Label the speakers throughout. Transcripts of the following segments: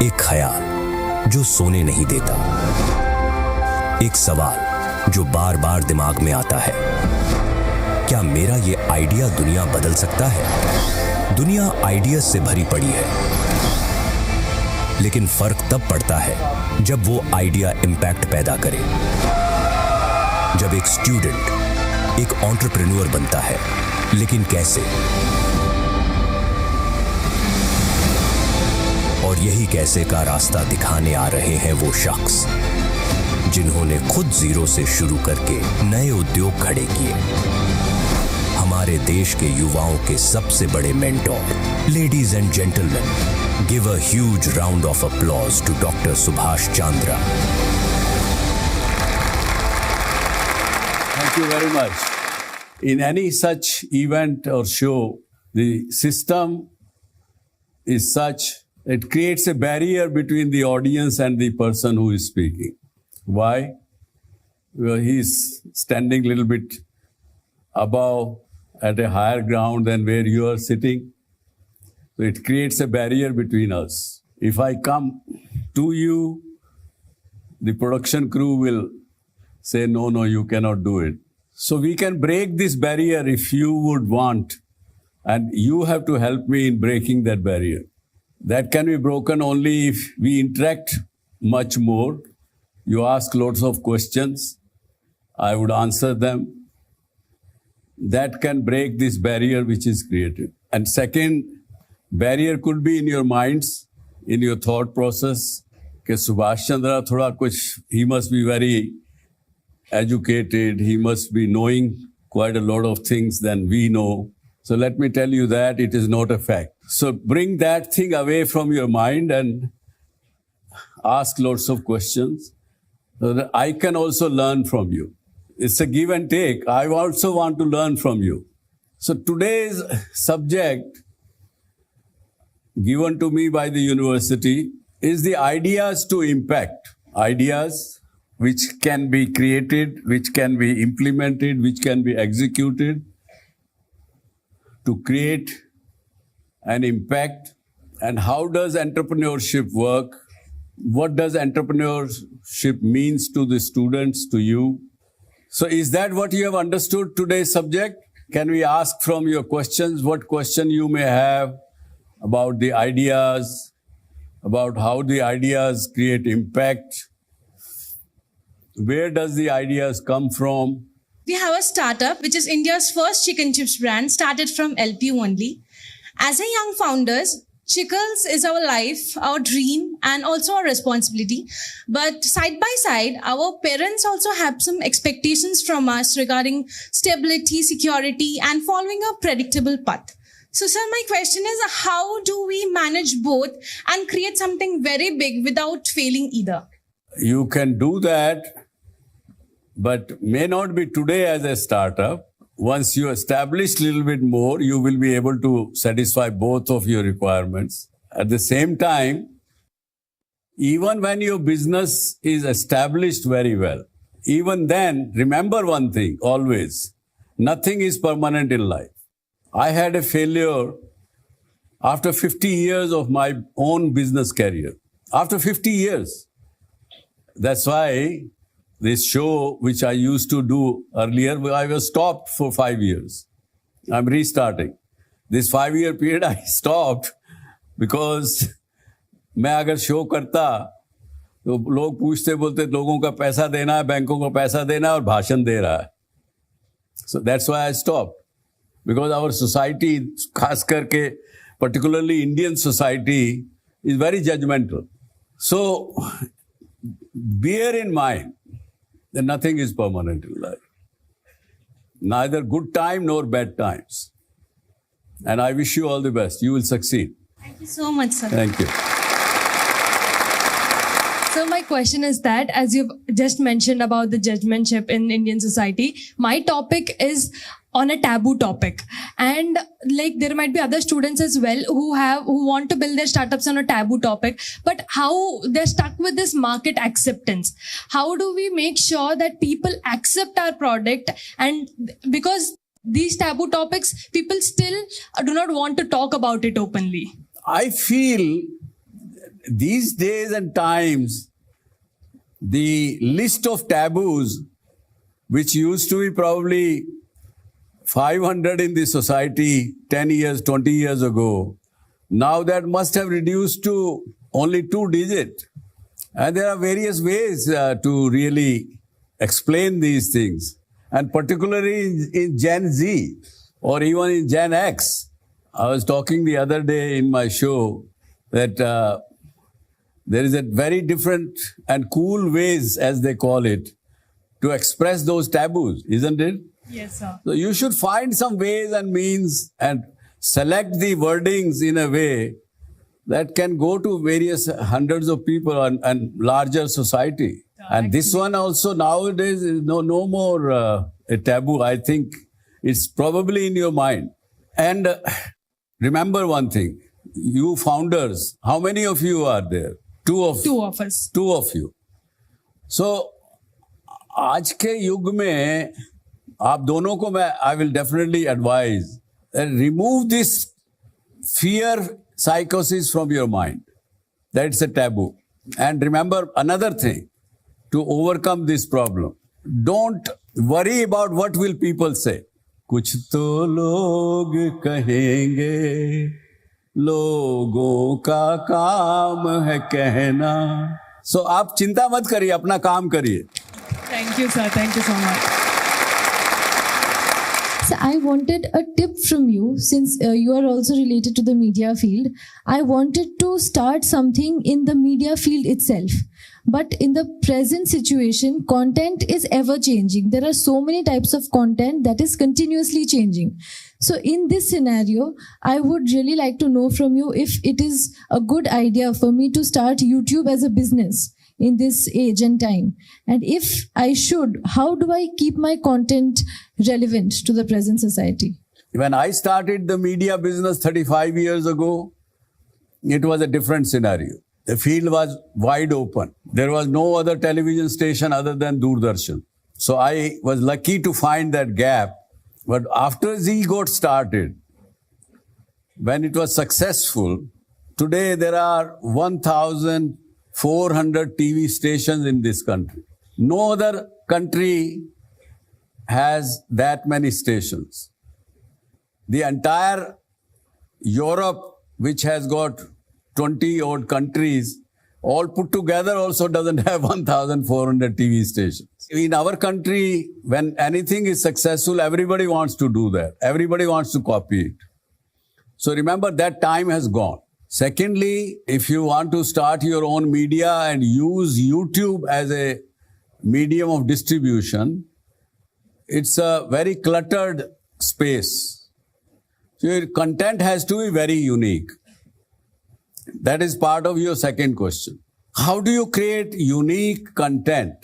Speaker 1: एक ख्याल जो सोने नहीं देता, एक सवाल जो बार बार दिमाग में आता है, क्या मेरा ये आइडिया दुनिया बदल सकता है? दुनिया आइडिया से भरी पड़ी है, लेकिन फर्क तब पड़ता है जब वो आइडिया इम्पैक्ट पैदा करे। जब एक स्टूडेंट एक एंटरप्रेन्योर बनता है, लेकिन कैसे? और यही कैसे का रास्ता दिखाने आ रहे हैं वो शख्स जिन्होंने खुद जीरो से शुरू करके नए उद्योग खड़े किए। हमारे देश के युवाओं के सबसे बड़े mentor. Ladies and gentleman, give a huge round of applause to doctor Subhash Chandra.
Speaker 2: Thank you very much. In any such event or show, the system is such it creates a barrier between the audience and the person who is speaking. Why? Well, he's standing a little bit above at a higher ground than where you are sitting. So it creates a barrier between us. If I come to you, the production crew will say, no, you cannot do it. So we can break this barrier if you would want, and you have to help me in breaking that barrier. That can be broken only if we interact much more. You ask lots of questions, I would answer them. That can break this barrier which is created. And second, barrier could be in your minds, in your thought process. कि सुभाष चंद्रा थोड़ा कुछ, he must be very educated, he must be knowing quite a lot of things than we know. So let me tell you that it is not a fact. So bring that thing away from your mind and ask lots of questions so that I can also learn from you. It's a give and take. I also want to learn from you. So today's subject given to me by the university is the ideas to impact. Ideas which can be created, which can be implemented, which can be executed to create an impact. And how does entrepreneurship work? What does entrepreneurship means to the students, to you? So is that what you have understood today's subject? Can we ask from your questions what question you may have about the ideas, about how the ideas create impact? Where does the ideas come from?
Speaker 3: We have a startup, which is India's first chicken chips brand, started from LP only. As a young founders, Chickles is our life, our dream, and also our responsibility. But side by side, our parents also have some expectations from us regarding stability, security, and following a predictable path. So, sir, my question is, how do we manage both and create something very big without failing either?
Speaker 2: You can do that, but may not be today as a startup. Once you establish a little bit more, you will be able to satisfy both of your requirements. At the same time, even when your business is established very well, even then, remember one thing always, nothing is permanent in life. I had a failure after 50 years of my own business career. After 50 years. That's why this show, which I used to do earlier, I was stopped for 5 years. I'm restarting. This 5-year period I stopped because मैं अगर show करता तो लोग पूछते बोलते लोगों का पैसा देना है, बैंकों का पैसा देना है और भाषण दे रहा है. So that's why I stopped. Because our society, खास करके particularly Indian society, is very judgmental. So bear in mind that nothing is permanent in life. Neither good time nor bad times. And I wish you all the best. You will succeed.
Speaker 3: Thank you so much, sir.
Speaker 2: Thank you.
Speaker 4: So my question is that, as you've just mentioned about the judgmentship in Indian society, my topic is on a taboo topic, and like there might be other students as well who want to build their startups on a taboo topic, but how they're stuck with this market acceptance. How do we make sure that people accept our product? And because these taboo topics, people still do not want to talk about it openly.
Speaker 2: I feel these days and times, the list of taboos, which used to be probably 500 in the society 10 years, 20 years ago, now that must have reduced to only 2 digits. And there are various ways to really explain these things. And particularly in Gen Z or even in Gen X. I was talking the other day in my show that there is a very different and cool ways, as they call it, to express those taboos, isn't it?
Speaker 4: Yes, sir.
Speaker 2: So you should find some ways and means and select the wordings in a way that can go to various hundreds of people and larger society. And this one also nowadays is no more a taboo. I think it's probably in your mind. And remember one thing, you founders, how many of you are there? Two of us. Two of you. So, आज के युग में आप दोनों को मैं I will definitely advise that remove this fear psychosis from your mind. That's a taboo. And remember another thing to overcome this problem. Don't worry about what will people say. कुछ तो लोग कहेंगे, लोगों का काम है कहना. So आप चिंता मत करिए, अपना काम करिए.
Speaker 4: Thank you, sir. Thank you so much.
Speaker 5: So I wanted a tip from you, since you are also related to the media field. I wanted to start something in the media field itself. But in the present situation, content is ever changing. There are so many types of content that is continuously changing. So in this scenario, I would really like to know from you if it is a good idea for me to start YouTube as a business in this age and time. And if I should, how do I keep my content relevant to the present society?
Speaker 2: When I started the media business 35 years ago, it was a different scenario. The field was wide open. There was no other television station other than Doordarshan. So I was lucky to find that gap. But after Z got started, when it was successful, today there are 1,400 TV stations in this country. No other country has that many stations. The entire Europe, which has got 20 odd countries, all put together also doesn't have 1,400 TV stations. In our country, when anything is successful, everybody wants to do that. Everybody wants to copy it. So remember, that time has gone. Secondly, if you want to start your own media and use YouTube as a medium of distribution, it's a very cluttered space. So your content has to be very unique. That is part of your second question. How do you create unique content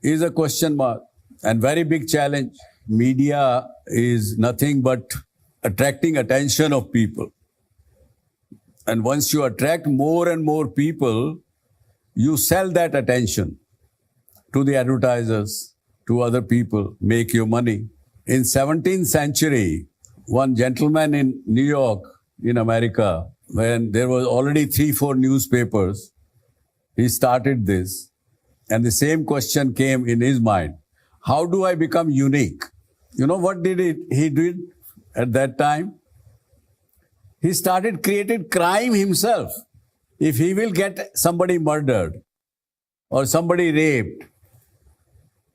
Speaker 2: is a question mark and very big challenge. Media is nothing but attracting attention of people. And once you attract more and more people, you sell that attention to the advertisers, to other people, make your money. In 17th century, one gentleman in New York, in America, when there was already 3-4 newspapers, he started this. And the same question came in his mind. How do I become unique? You know what he did at that time? He created crime himself. If he will get somebody murdered or somebody raped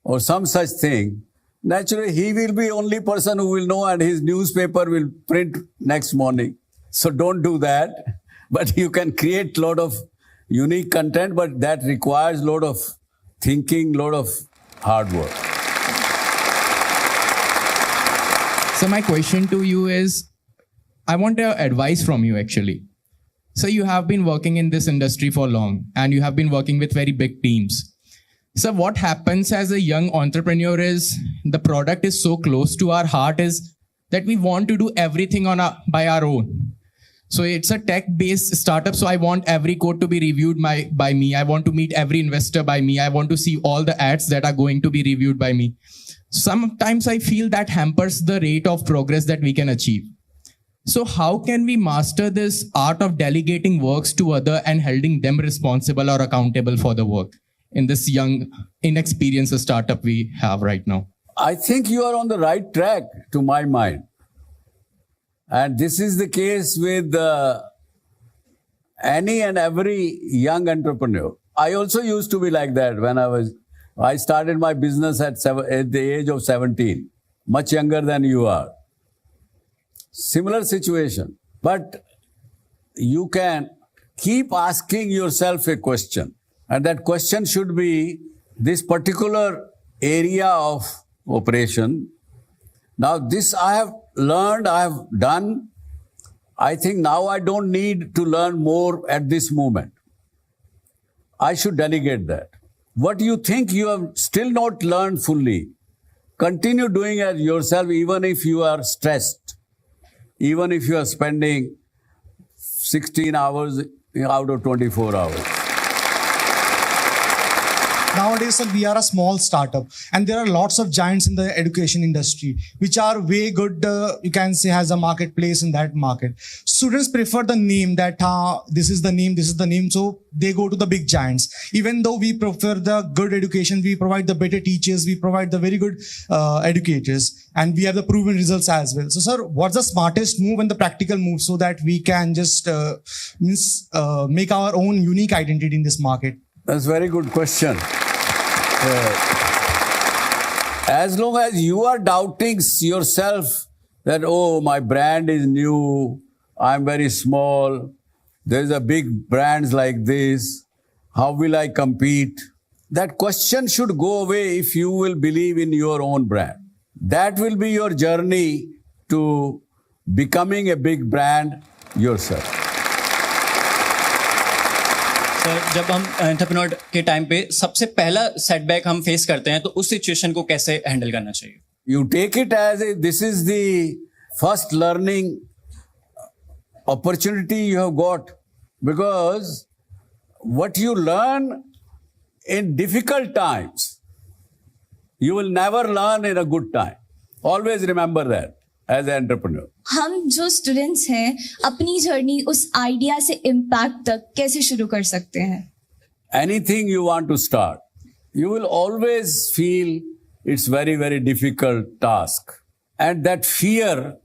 Speaker 2: or some such thing, naturally he will be only person who will know and his newspaper will print next morning. So don't do that. But you can create a lot of unique content, but that requires a lot of thinking, a lot of hard work.
Speaker 6: So my question to you is, I want advice from you actually. So you have been working in this industry for long and you have been working with very big teams. So what happens as a young entrepreneur is the product is so close to our heart is that we want to do everything by our own. So it's a tech-based startup. So I want every code to be reviewed by me. I want to meet every investor by me. I want to see all the ads that are going to be reviewed by me. Sometimes I feel that hampers the rate of progress that we can achieve. So how can we master this art of delegating works to other and holding them responsible or accountable for the work in this young, inexperienced startup we have right now?
Speaker 2: I think you are on the right track, to my mind. And this is the case with any and every young entrepreneur. I also used to be like that when I started my business at the age of 17, much younger than you are. Similar situation. But you can keep asking yourself a question. And that question should be this particular area of operation. Now, this I have learned, I have done. I think now I don't need to learn more at this moment. I should delegate that. What you think you have still not learned fully, continue doing it yourself, even if you are stressed, even if you are spending 16 hours out of 24 hours.
Speaker 7: Nowadays, sir, we are a small startup, and there are lots of giants in the education industry, which are way good, you can say, has a marketplace in that market. Students prefer the name that, this is the name, so they go to the big giants. Even though we prefer the good education, we provide the better teachers, we provide the very good educators, and we have the proven results as well. So, sir, what's the smartest move and the practical move so that we can just make our own unique identity in this market?
Speaker 2: That's a very good question. As long as you are doubting yourself that, oh, my brand is new, I'm very small, there's a big brands like this, how will I compete? That question should go away if you will believe in your own brand. That will be your journey to becoming a big brand yourself.
Speaker 8: Sir, जब हम entrepreneur के time पे सबसे पहला setback हम face करते हैं तो उस सिचुएशन को कैसे हैंडल करना चाहिए?
Speaker 2: You take it as this is the first learning opportunity you have got, because what you learn in difficult times, you will never learn in a good time. Always remember that as an entrepreneur.
Speaker 9: हम जो students हैं अपनी journey उस idea से impact तक कैसे शुरू कर सकते हैं?
Speaker 2: Anything you want to start, you will always feel it's very, very difficult task. And that fear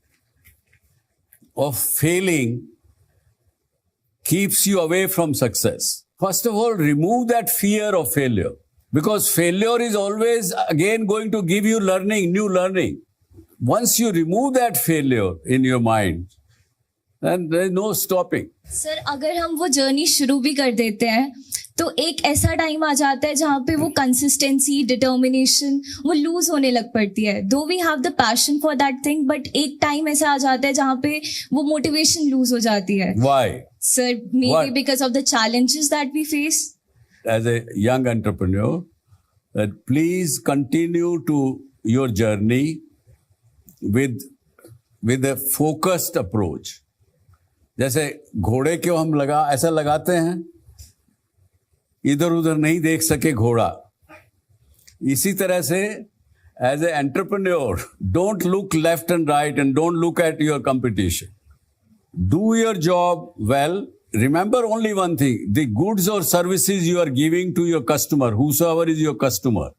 Speaker 2: of failing keeps you away from success. First of all, remove that fear of failure, because failure is always again going to give you learning, new learning. Once you remove that failure in your mind, then there is no stopping.
Speaker 9: Sir, अगर हम वो journey शुरू भी कर देते हैं तो एक ऐसा टाइम आ जाता है जहाँ पे वो कंसिस्टेंसी, डिटर्मिनेशन वो लूज होने लग पड़ती है. Though we have the passion for that thing, but एक टाइम ऐसा आ जाता है जहाँ पे वो मोटिवेशन लूज हो जाती है.
Speaker 2: Why?
Speaker 9: Sir, maybe because of the challenges that we face.
Speaker 2: As a young entrepreneur, that please continue to your journey with a focused approach. जैसे घोड़े को हम ऐसा लगाते हैं, इधर उधर नहीं देख सके घोड़ा. इसी तरह से as an entrepreneur, don't look left and right and don't look at your competition. Do your job well. Remember only one thing: the goods or services you are giving to your customer, whosoever is your customer,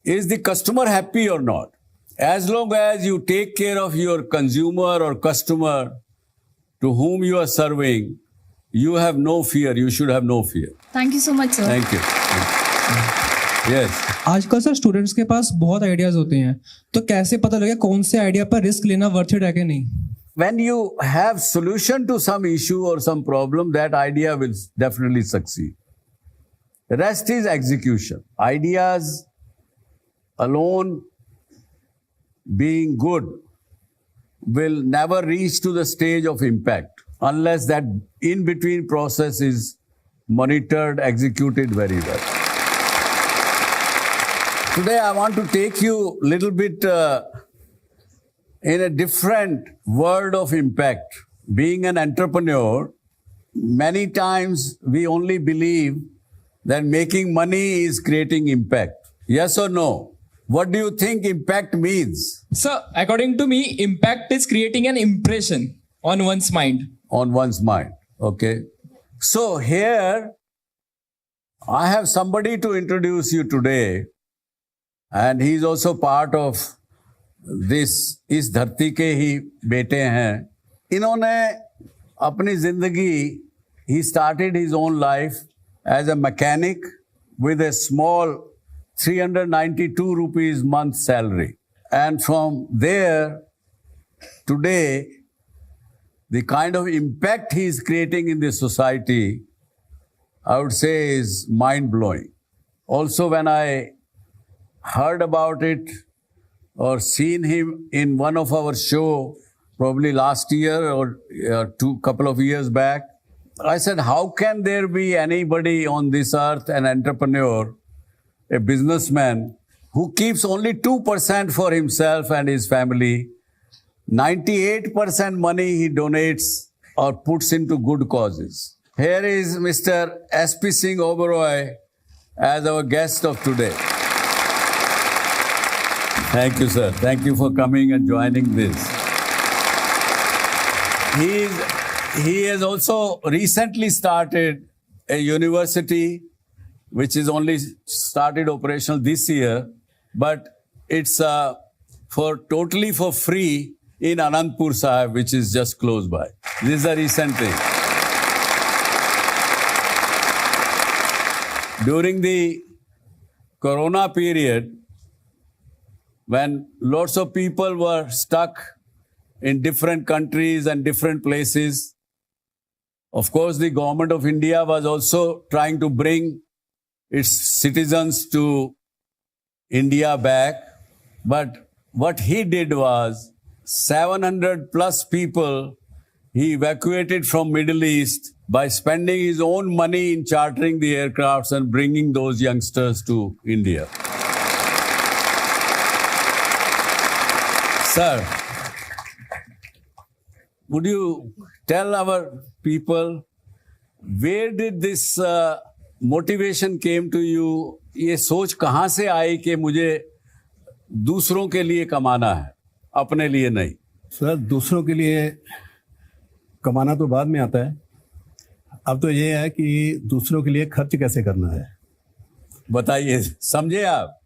Speaker 2: is the customer happy or not? As long as you take care of your consumer or customer to whom you are serving, you have no fear. You should have no fear.
Speaker 9: Thank you so much, sir.
Speaker 2: Thank you. Yes.
Speaker 10: आजकल sir students के पास बहुत ideas होते हैं, तो कैसे पता लगे कौन से आइडिया पर रिस्क लेना वर्थ इट है कि नहीं?
Speaker 2: When you have solution to some issue or some problem, that idea will definitely succeed. The rest is execution. Ideas alone being good will never reach to the stage of impact unless that in between process is monitored, executed very well. Today I want to take you a little bit in a different world of impact. Being an entrepreneur, many times we only believe that making money is creating impact. Yes or no? What do you think impact means?
Speaker 11: Sir, according to me, impact is creating an impression.
Speaker 8: On one's mind.
Speaker 2: On one's mind. Okay. So here, I have somebody to introduce you today, and he is also part of this. इस धरती के ही बेटे हैं. इन्होंने अपनी जिंदगी, he started his own life as a mechanic with a small 392 rupees month salary. And from there, today, the kind of impact he is creating in the society, I would say, is mind-blowing. Also, when I heard about it or seen him in one of our show, probably last year or couple of years back, I said, how can there be anybody on this earth, an entrepreneur, a businessman, who keeps only 2% for himself and his family, 98% money he donates or puts into good causes. Here is Mr. S.P. Singh Oberoi as our guest of today. Thank you, sir. Thank you for coming and joining this. He has also recently started a university which is only started operational this year, but it's totally for free in Anandpur Sahib, which is just close by. This is a recent thing. During the Corona period, when lots of people were stuck in different countries and different places, of course, the government of India was also trying to bring its citizens to India back. But what he did was 700 plus people he evacuated from Middle East by spending his own money in chartering the aircrafts and bringing those youngsters to India. Sir, would you tell our people, where did this motivation came to you? ये सोच कहाँ से आई कि मुझे दूसरों के लिए कमाना है, अपने लिए नहीं?
Speaker 11: सर, दूसरों के लिए कमाना तो बाद में आता है. अब तो ये है कि दूसरों के लिए खर्च कैसे करना है.
Speaker 2: बताइए, समझे आप?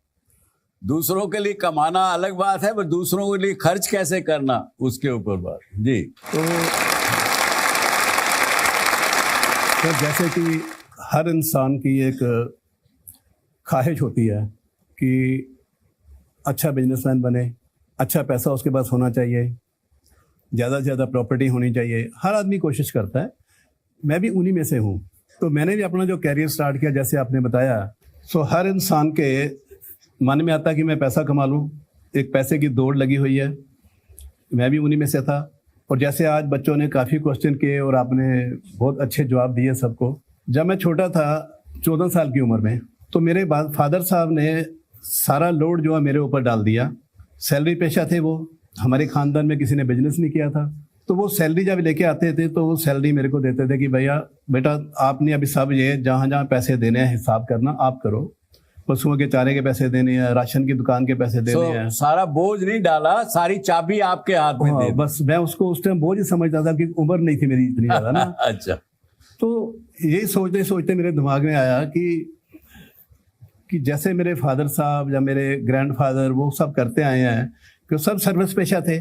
Speaker 2: दूसरों के लिए कमाना अलग बात है, पर दूसरों के लिए खर्च कैसे करना, उसके ऊपर बात. जी.
Speaker 11: तो जैसे कि हर इंसान की एक ख्वाहिश होती है कि अच्छा बिजनेसमैन बने, अच्छा पैसा उसके पास होना चाहिए, ज़्यादा से ज़्यादा प्रॉपर्टी होनी चाहिए. हर आदमी कोशिश करता है. मैं भी उन्हीं में से हूँ. तो मैंने भी अपना जो कैरियर स्टार्ट किया, जैसे आपने बताया, सो हर इंसान के मन में आता कि मैं पैसा कमा लूँ. एक पैसे की दौड़ लगी हुई है. मैं भी उन्हीं में से था. और जैसे आज बच्चों ने काफ़ी क्वेश्चन किए और आपने बहुत अच्छे जवाब दिए सबको. जब मैं छोटा था, 14 साल की उम्र में, तो मेरे फादर साहब ने सारा लोड जो है मेरे ऊपर डाल दिया. सैलरी पेशा थे वो. हमारे ख़ानदान में किसी ने बिजनेस नहीं किया था. तो वो सैलरी जब लेके आते थे तो वो सैलरी मेरे को देते थे कि भैया बेटा, आपने अभी सब ये जहाँ जहाँ पैसे देने हैं हिसाब करना आप करो. पशुओं के चारे के पैसे देने हैं, राशन की दुकान के पैसे देने हैं.
Speaker 2: सारा बोझ नहीं डाला, सारी चाबी आपके हाथ में दे.
Speaker 11: बस मैं उसको उस टाइम बोझ ही समझता था कि उम्र नहीं थी मेरी इतनी ज़्यादा ना.
Speaker 2: अच्छा. तो
Speaker 11: यही सोचते सोचते मेरे दिमाग में आया कि जैसे मेरे फादर साहब या मेरे ग्रैंडफादर वो सब करते आए हैं, कि सब सर्विस पेशा थे,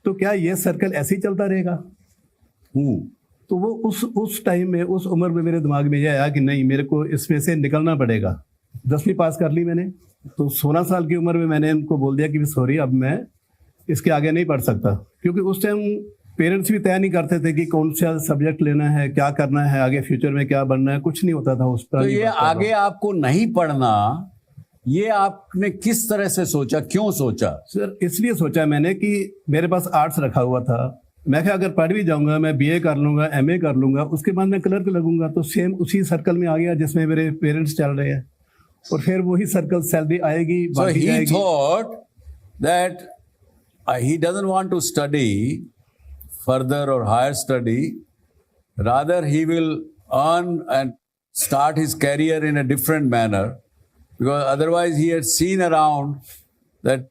Speaker 11: तो क्या ये सर्कल ऐसे ही चलता रहेगा? तो वो उस टाइम में, उस उम्र में मेरे दिमाग में ये आया कि नहीं, मेरे को इसमें से निकलना पड़ेगा. 10वीं पास कर ली मैंने. तो 16 साल की उम्र में मैंने उनको बोल दिया कि सॉरी, अब मैं इसके आगे नहीं पढ़ सकता. क्योंकि उस टाइम पेरेंट्स भी तय नहीं करते थे कि कौन सा सब्जेक्ट लेना है, क्या करना है, आगे फ्यूचर में क्या बनना है, कुछ नहीं होता था उस पर.
Speaker 2: तो ये आगे आपको नहीं पढ़ना, ये आपने किस तरह से सोचा, क्यों सोचा?
Speaker 11: सर, इसलिए सोचा मैंने कि मेरे पास आर्ट्स रखा हुआ था. मैं क्या, अगर पढ़ भी जाऊंगा, मैं BA कर लूंगा, MA कर लूंगा, उसके बाद मैं क्लर्क लगूंगा. तो सेम उसी सर्कल में आ गया जिसमें मेरे पेरेंट्स चल रहे हैं. और फिर वही सर्कल, सैलरी आएगी,
Speaker 2: बढ़ती जाएगी. So he thought that he doesn't want to study further or higher study. Rather, he will earn and start his career in a different manner. Because otherwise he had seen around that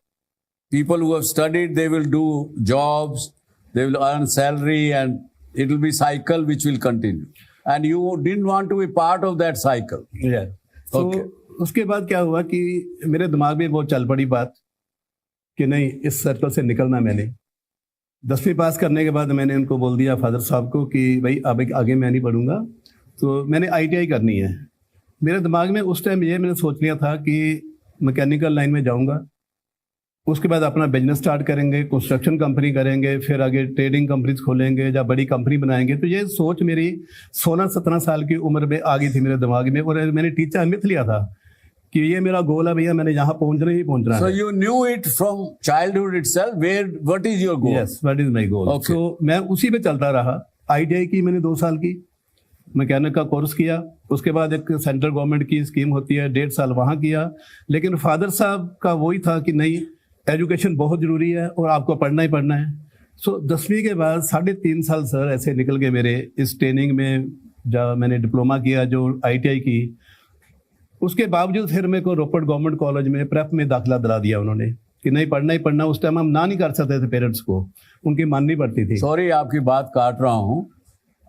Speaker 2: people who have studied, they will do jobs They will earn salary and it will be cycle which will continue. And you didn't want to be part of that cycle.
Speaker 11: Yeah. तो उसके बाद क्या हुआ कि मेरे दिमाग में बहुत चल पड़ी बात कि नहीं, इस सर्कल से निकलना। मैंने 10वीं पास करने के बाद मैंने उनको बोल दिया फादर साहब को कि भाई अब आगे मैं नहीं पढ़ूंगा, तो मैंने ITI करनी है। मेरे दिमाग में उस टाइम ये मैंने सोच लिया था कि मैकेनिकल लाइन में जाऊंगा, उसके बाद अपना बिजनेस स्टार्ट करेंगे, कंस्ट्रक्शन कंपनी करेंगे, फिर आगे ट्रेडिंग कंपनीज खोलेंगे या बड़ी कंपनी बनाएंगे। तो ये सोच मेरी 16-17 साल की उम्र में आ गई थी मेरे दिमाग में, और मैंने टीचर मिथ लिया था कि ये मेरा गोल है भैया, मैंने यहाँ पहुंचना ही पहुंचना है।
Speaker 2: So you knew it from childhood itself. What is your goal?
Speaker 11: Yes, what is my goal?
Speaker 2: Okay.
Speaker 11: So मैं उसी पे चलता रहा। ITI की मैंने 2 साल की, मैकेनिक का कोर्स किया, उसके बाद एक सेंट्रल गवर्नमेंट की स्कीम होती है 1.5 साल वहाँ किया। लेकिन फादर साहब का वही था कि नहीं, एजुकेशन बहुत ज़रूरी है और आपको पढ़ना ही पढ़ना है। सो 10वीं के बाद 3.5 साल सर ऐसे निकल गए मेरे इस ट्रेनिंग में। जब मैंने डिप्लोमा किया जो ITI की, उसके बावजूद फिर मेरे को रोपड़ गवर्नमेंट कॉलेज में प्रेप में दाखिला दिला दिया उन्होंने कि नहीं, पढ़ना ही पढ़ना। उस टाइम हम ना नहीं कर सकते थे, पेरेंट्स को उनकी माननी पड़ती थी।
Speaker 2: सॉरी आपकी बात काट रहा हूँ,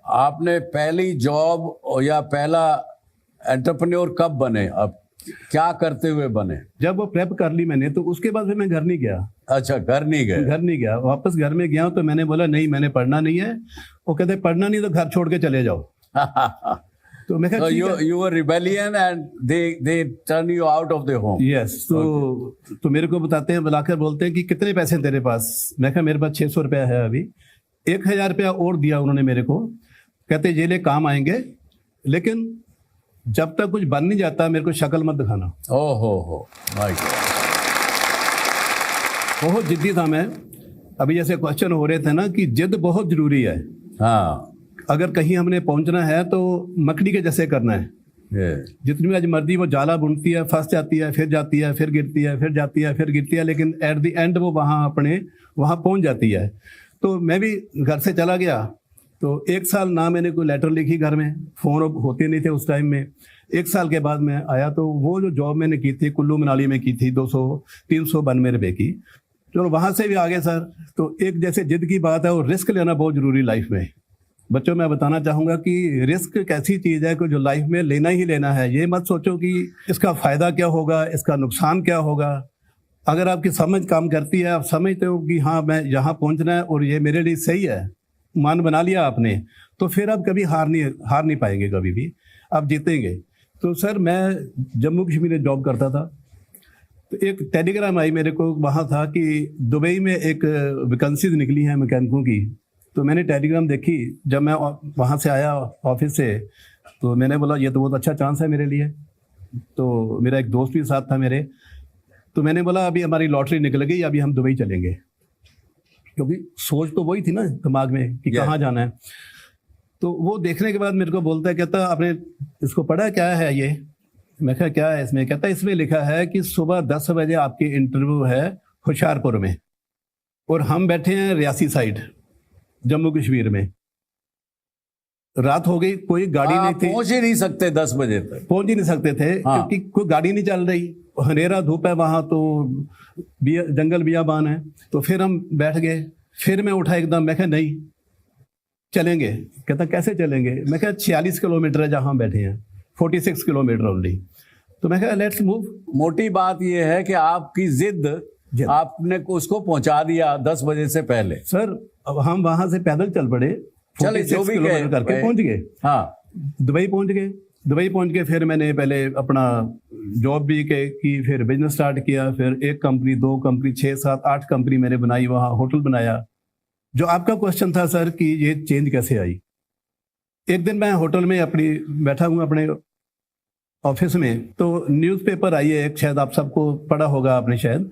Speaker 2: आपने पहली जॉब या पहला एंटरप्रेन्योर कब बने? अब क्या करते हुए बने?
Speaker 11: जब वो प्रेप कर ली मैंने, तो उसके बाद फिर मैं घर नहीं गया।
Speaker 2: अच्छा, घर नहीं गए?
Speaker 11: घर नहीं गया, वापस घर में गया तो मैंने बोला नहीं, मैंने पढ़ना नहीं है। वो कहते पढ़ना नहीं तो घर छोड़ के चले जाओ। तो मैं
Speaker 2: so you were rebellion and they turn you out of the home.
Speaker 11: Yes. तो मेरे को बताते हैं, बुलाकर बोलते हैं कि कितने पैसे हैं तेरे पास? मैं कहा मेरे पास 600 रुपया है अभी। 1000 रुपया और दिया उन्होंने मेरे को, कहते ये ले काम आएंगे, लेकिन जब तक कुछ बन नहीं जाता मेरे को शक्ल मत दिखाना।
Speaker 2: हो
Speaker 11: बहुत जिद्दी था मैं। अभी जैसे क्वेश्चन हो रहे थे ना कि जिद बहुत जरूरी है।
Speaker 2: हाँ,
Speaker 11: अगर कहीं हमने पहुंचना है तो मकड़ी के जैसे करना है। जितनी भी मर्जी वो जाला बुनती है, फंस जाती है, फिर जाती है, फिर गिरती है, फिर जाती है, फिर गिरती है, लेकिन एट द एंड वो वहाँ पहुंच जाती है। तो मैं भी घर से चला गया, तो 1 साल ना मैंने कोई लेटर लिखी, घर में फ़ोन होते नहीं थे उस टाइम में। 1 साल के बाद मैं आया तो वो जो जॉब मैंने की थी कुल्लू मनाली में की थी 392 रुपये की, चलो वहाँ से भी आगे सर। तो एक जैसे जिद की बात है, और रिस्क लेना बहुत ज़रूरी लाइफ में। बच्चों मैं बताना चाहूँगा कि रिस्क एक ऐसी चीज़ है कि जो लाइफ में लेना ही लेना है। ये मत सोचो कि इसका फ़ायदा क्या होगा, इसका नुकसान क्या होगा। अगर आपकी समझ काम करती है, आप समझते हो कि हाँ मैं यहाँ पहुँचना है और ये मेरे लिए सही है, मान बना लिया आपने, तो फिर आप कभी हार नहीं पाएंगे, कभी भी आप जीतेंगे। तो सर मैं जम्मू कश्मीर में जॉब करता था, तो एक टेलीग्राम आई मेरे को, वहाँ था कि दुबई में एक वैकेंसीज निकली है मैकेनिकों की। तो मैंने टेलीग्राम देखी, जब मैं वहाँ से आया ऑफिस से, तो मैंने बोला ये तो बहुत अच्छा चांस है मेरे लिए। तो मेरा एक दोस्त भी साथ था मेरे, तो मैंने बोला अभी हमारी लॉटरी निकल गई, अभी हम दुबई चलेंगे, क्योंकि सोच तो वही थी ना दिमाग में कि कहाँ जाना है। तो वो देखने के बाद मेरे को बोलता है, कहता आपने इसको पढ़ा, क्या है ये? मैं कहा क्या है इसमें? कहता इसमें लिखा है कि सुबह 10 बजे आपकी इंटरव्यू है होशियारपुर में, और हम बैठे हैं रियासी साइड जम्मू कश्मीर में। रात हो गई, कोई गाड़ी नहीं थी,
Speaker 2: पहुंच ही नहीं सकते 10 बजे तक,
Speaker 11: पहुंच ही नहीं सकते थे।
Speaker 2: हाँ।
Speaker 11: क्योंकि कोई गाड़ी नहीं चल रही, हनेरा धूप है वहाँ, तो जंगल बियाबान है। तो फिर हम बैठ गए, फिर मैं उठा एकदम, मैं कहा नहीं चलेंगे। कहता कैसे चलेंगे? मैं कहा 46 किलोमीटर है जहाँ हम बैठे हैं, 46 किलोमीटर ओनली। तो मैं कहा लेट्स मूव।
Speaker 2: मोटी बात यह है कि आपकी जिद आपने उसको पहुंचा दिया 10 बजे से पहले।
Speaker 11: सर अब हम वहां से पैदल चल पड़े, 46 किलोमीटर करके पहुंच गए।
Speaker 2: हाँ,
Speaker 11: दुबई पहुंच गए। दुबई पहुंच के फिर मैंने पहले अपना जॉब भी की, फिर बिजनेस स्टार्ट किया, फिर 1 कंपनी, 2 कंपनी, 6, 7, 8 कंपनी मैंने बनाई, वहाँ होटल बनाया। जो आपका क्वेश्चन था सर कि ये चेंज कैसे आई, एक दिन मैं होटल में अपनी बैठा हूँ अपने ऑफिस में, तो न्यूज़पेपर आई है एक, शायद आप सबको पढ़ा होगा आपने शायद।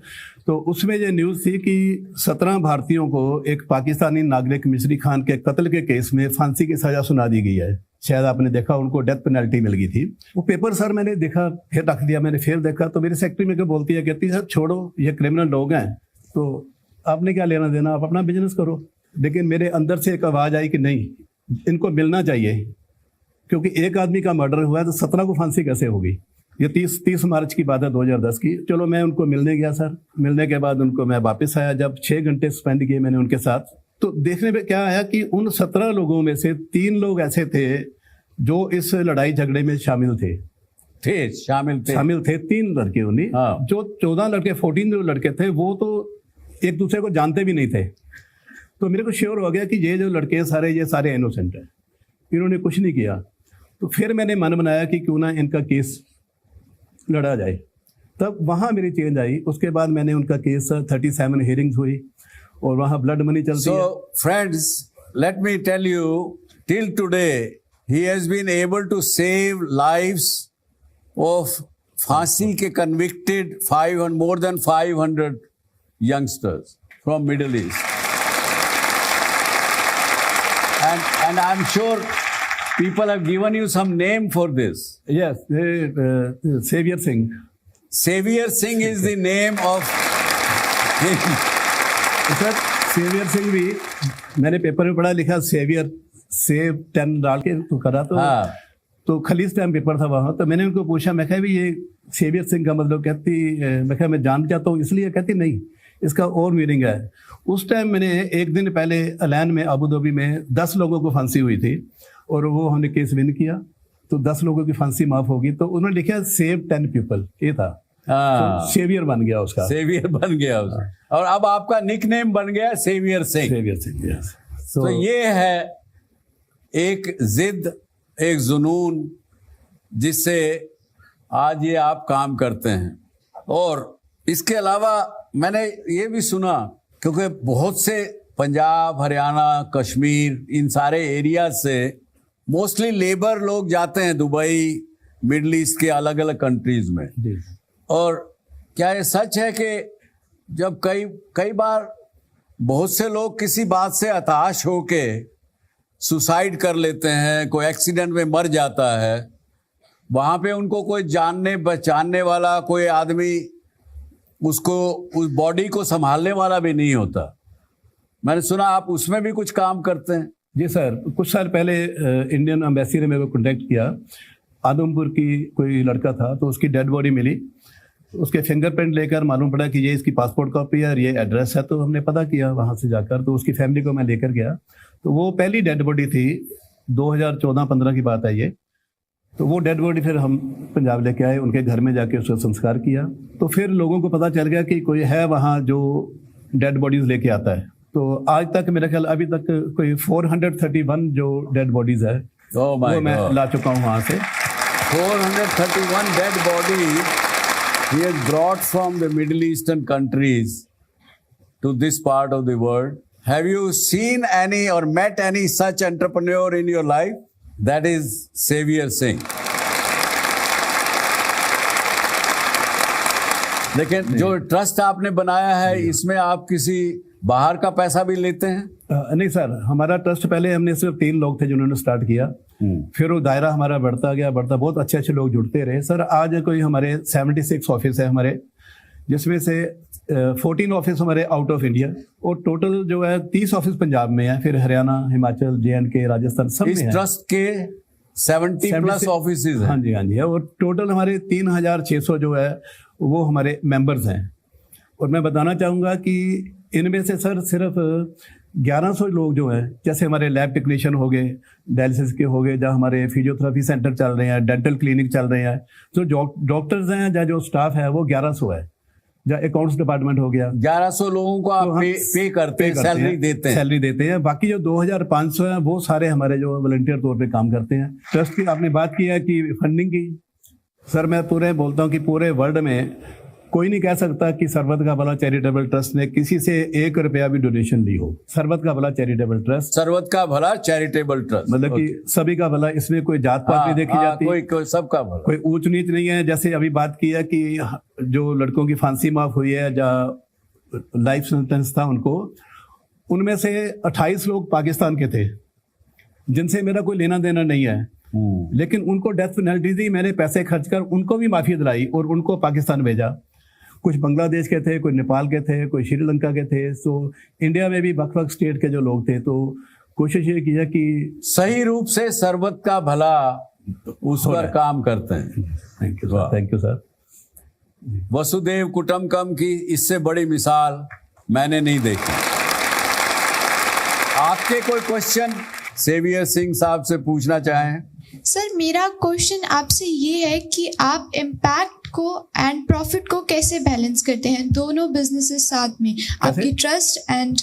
Speaker 11: तो उसमें ये न्यूज़ थी कि 17 भारतीयों को एक पाकिस्तानी नागरिक मिस्री खान के कत्ल के केस में फांसी की सजा सुना दी गई है। शायद आपने देखा, उनको डेथ पेनल्टी मिल गई थी। वो पेपर सर मैंने देखा, फिर रख दिया, मैंने फिर देखा। तो मेरी सेक्रेटरी मेरे को बोलती है, कहती है सर छोड़ो, ये क्रिमिनल लोग हैं, तो आपने क्या लेना देना, आप अपना बिजनेस करो। लेकिन मेरे अंदर से एक आवाज़ आई कि नहीं, इनको मिलना चाहिए, क्योंकि एक आदमी का मर्डर हुआ है तो 17 को फांसी कैसे होगी। ये 30 मार्च की बात है 2010 की। चलो मैं उनको मिलने गया सर। मिलने के बाद उनको मैं वापस आया, जब 6 घंटे स्पेंड किए मैंने उनके साथ, तो देखने में क्या आया कि उन 17 लोगों में से 3 लोग ऐसे थे जो इस लड़ाई झगड़े में शामिल थे। शामिल थे 3 लड़के उन्हीं।
Speaker 2: हाँ।
Speaker 11: जो 14 लड़के 14 जो लड़के थे वो तो एक दूसरे को जानते भी नहीं थे। तो मेरे को श्योर हो गया कि ये जो लड़के ये सारे इनोसेंट हैं, इन्होंने कुछ नहीं किया। तो फिर मैंने मन बनाया कि क्यों ना इनका केस लड़ा जाए। तब वहाँ मेरी चेंज आई। उसके बाद मैंने उनका केस 37 हियरिंग्स हुई और वहाँ ब्लड मनी चलती है।
Speaker 2: So friends, let me tell you, till today he has been able to save lives of फांसी के convicted more than 500 youngsters from Middle East. And I'm sure people have given you some name for this.
Speaker 11: Yes, Savior Singh.
Speaker 2: Savior Singh is the name of him.
Speaker 11: Sir saviour Singh भी मैंने paper में पढ़ा, लिखा saviour save 10 डाल के तो करा। तो
Speaker 2: हाँ।
Speaker 11: तो खलीस टाइम पेपर था वहाँ। तो मैंने उनको पूछा, मैं कहा भी ये सेवियर सिंह का मतलब, कहती मैं कहा मैं जान चाहता हूँ इसलिए, कहती नहीं इसका और मीनिंग है। उस टाइम मैंने एक दिन पहले अलैन में अबू धाबी में 10 लोगों को फांसी हुई थी और वो हमने केस विन किया, तो 10 लोगों की फांसी माफ होगी। तो उन्होंने लिखा सेव 10 पीपल, ये था। तो सेवियर बन गया उसका।
Speaker 2: सेवियर बन गया उसका। और अब आपका निकनेम बन गया saviour Singh.
Speaker 11: Saviour Singh, yes.
Speaker 2: तो ये है एक जिद, एक जुनून जिससे आज ये आप काम करते हैं। और इसके अलावा मैंने ये भी सुना, क्योंकि बहुत से पंजाब, हरियाणा, कश्मीर, इन सारे एरिया से मोस्टली लेबर लोग जाते हैं दुबई, मिडल ईस्ट के अलग अलग कंट्रीज में। और क्या ये सच है कि जब कई बार बहुत से लोग किसी बात से हताश होके सुसाइड कर लेते हैं, कोई एक्सीडेंट में मर जाता है, वहाँ पे उनको कोई जानने बचाने वाला कोई आदमी, उसको उस बॉडी को संभालने वाला भी नहीं होता। मैंने सुना आप उसमें भी कुछ काम करते हैं।
Speaker 11: जी सर, कुछ साल पहले इंडियन एम्बेसी ने मेरे को कॉन्टेक्ट किया। आदमपुर की कोई लड़का था, तो उसकी डेड बॉडी मिली। उसके फिंगरप्रिंट लेकर मालूम पड़ा कि ये इसकी पासपोर्ट कॉपी है और ये एड्रेस है। तो हमने पता किया वहाँ से जाकर, तो उसकी फैमिली को मैं लेकर गया। तो वो पहली डेड बॉडी थी, 2014-15 की बात है ये। तो वो डेड बॉडी फिर हम पंजाब लेके आए, उनके घर में जाके उसका संस्कार किया। तो फिर लोगों को पता चल गया कि कोई है वहाँ जो डेड बॉडीज लेके आता है। तो आज तक मेरा ख्याल अभी तक कोई 431 जो डेड बॉडीज है वो मैं ला चुका हूँ वहाँ से।
Speaker 2: 431 dead bodies he has brought from the Middle Eastern countries to this part of the world. Have you seen any or met any such entrepreneur in your life? That is Savior Singh. लेकिन जो trust आपने बनाया है, इसमें आप किसी बाहर का पैसा भी लेते हैं?
Speaker 11: नहीं सर, हमारा ट्रस्ट पहले हमने सिर्फ 3 लोग थे जिन्होंने स्टार्ट किया। फिर वो दायरा हमारा बढ़ता गया, बहुत अच्छे अच्छे लोग जुड़ते रहे। सर आज कोई हमारे 76 ऑफिस है हमारे, जिसमें से 14 ऑफिस हमारे आउट ऑफ इंडिया, और टोटल जो है 30 ऑफिस पंजाब में है, फिर हरियाणा, हिमाचल, JNK, राजस्थान सब में है।
Speaker 2: इस ट्रस्ट के 70 प्लस ऑफिस हैं।
Speaker 11: हाँ जी, हाँ जी। और टोटल हमारे 3600 जो है वो हमारे मेंबर्स हैं। और मैं बताना चाहूँगा कि इनमें से सर सिर्फ 1100 लोग जो हैं, जैसे हमारे लैब टेक्नीशियन हो गए, डायलिसिस के हो गए, जहाँ हमारे फिजियोथेरेपी सेंटर चल रहे हैं, डेंटल क्लिनिक चल रहे हैं, जो डॉक्टर्स हैं, जहाँ जो स्टाफ है वो 1100 है। जहाँ अकाउंट्स डिपार्टमेंट हो गया,
Speaker 2: 1100 लोगों को आप पे करते हैं, सैलरी देते हैं। बाकी जो 2500 हैं वो सारे हमारे जो वॉलंटियर तौर पे काम करते हैं। ट्रस्ट की आपने बात की है कि फंडिंग की, सर मैं पूरे बोलता हूँ कि पूरे वर्ल्ड में कोई नहीं कह सकता कि सरबत का भला चैरिटेबल ट्रस्ट ने किसी से 1 रुपया भी डोनेशन ली हो। सरबत का भला चैरिटेबल ट्रस्ट, सरबत का भला चैरिटेबल ट्रस्ट मतलब
Speaker 11: कि सभी का भला, इसमें कोई जात पात नहीं देखी जाती,
Speaker 2: कोई सबका भला,
Speaker 11: कोई ऊंच नीच नहीं है। जैसे अभी बात की है कि जो लड़कों की फांसी माफ हुई है, जहाँ लाइफ सेंटेंस था उनको, उनमें से 28 लोग पाकिस्तान के थे जिनसे मेरा कोई लेना देना नहीं है, लेकिन उनको डेथ पेनल्टी दी। मैंने पैसे खर्च कर उनको भी माफी दिलाई और उनको पाकिस्तान भेजा। कुछ बांग्लादेश के थे, कोई नेपाल के थे, कोई श्रीलंका के थे। तो इंडिया में भी वक्त स्टेट के जो लोग थे। तो कोशिश ये की है कि
Speaker 2: सही रूप से सरबत का भला उस पर काम करते हैं।
Speaker 11: Thank you sir, thank you sir.
Speaker 2: वसुदेव कुटुंबकम की इससे बड़ी मिसाल मैंने नहीं देखी। आपके कोई क्वेश्चन सेवियर सिंह साहब से पूछना चाहें?
Speaker 12: सर मेरा क्वेश्चन आपसे ये है कि आप इम्पैक्ट को एंड प्रॉफिट को कैसे बैलेंस करते हैं, दोनों बिजनेसेस साथ में, आपकी ट्रस्ट एंड?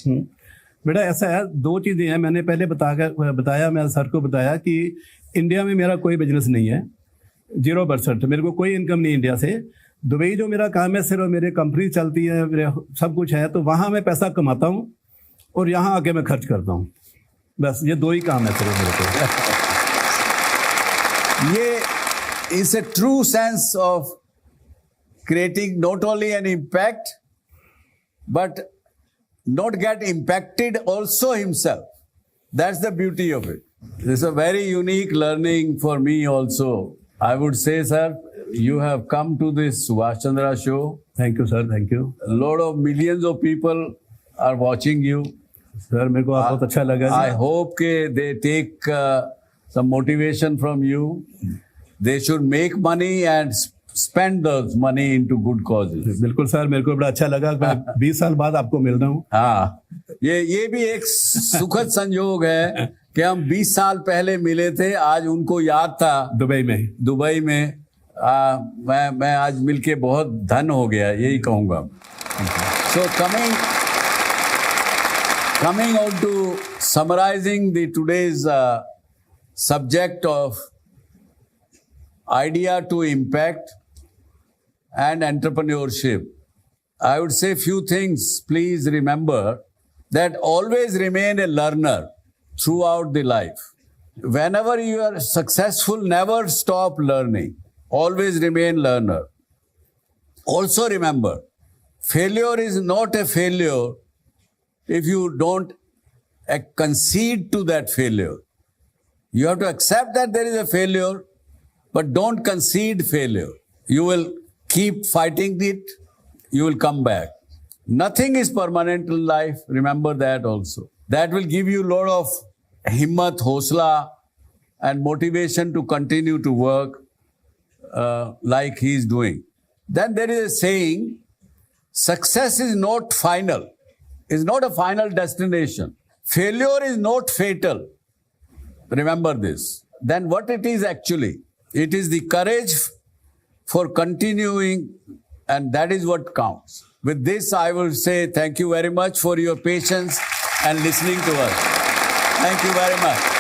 Speaker 11: बेटा ऐसा है, दो चीज़ें हैं। मैंने पहले बताया मैं सर को बताया कि इंडिया में मेरा कोई बिजनेस नहीं है, 0%। मेरे को कोई इनकम नहीं इंडिया से। दुबई जो मेरा काम है, सिर्फ मेरे कंपनी चलती है, मेरे सब कुछ है, तो वहाँ मैं पैसा कमाता हूँ और यहाँ आके मैं खर्च करता हूँ। बस ये दो ही काम है सिर्फ मेरे को।
Speaker 2: ये is a true sense of creating not only an impact but not get impacted also himself. That's the beauty of it. This is a very unique learning for me also. I would say, sir, you have come to this Subhash Chandra show.
Speaker 11: Thank you, sir. Thank you.
Speaker 2: A lot of millions of people are watching you.
Speaker 11: Sir, मेरे को बहुत अच्छा लगा।
Speaker 2: I hope that they take some motivation from you. They should make money and spend those money into good causes.
Speaker 11: बिल्कुल sir, मेरे को बड़ा अच्छा लगा। मैं 20 साल बाद आपको मिल रहा हूँ।
Speaker 2: हाँ, ये भी एक सुखद संयोग है कि हम 20 साल पहले मिले थे। आज उनको याद था दुबई में। मैं आज मिलके बहुत धन हो गया, यही कहूँगा। So coming on to summarizing the today's subject of idea to impact and entrepreneurship, I would say few things. Please remember that always remain a learner throughout the life. Whenever you are successful, never stop learning. Always remain learner. Also remember, failure is not a failure if you don't concede to that failure. You have to accept that there is a failure, but don't concede failure. You will keep fighting it, you will come back. Nothing is permanent in life, remember that also. That will give you a lot of himmat, hosla and motivation to continue to work like he is doing. Then there is a saying, success is not final, is not a final destination. Failure is not fatal. Remember this. Then what it is actually? It is the courage for continuing, and that is what counts. With this, I will say thank you very much for your patience and listening to us. Thank you very much.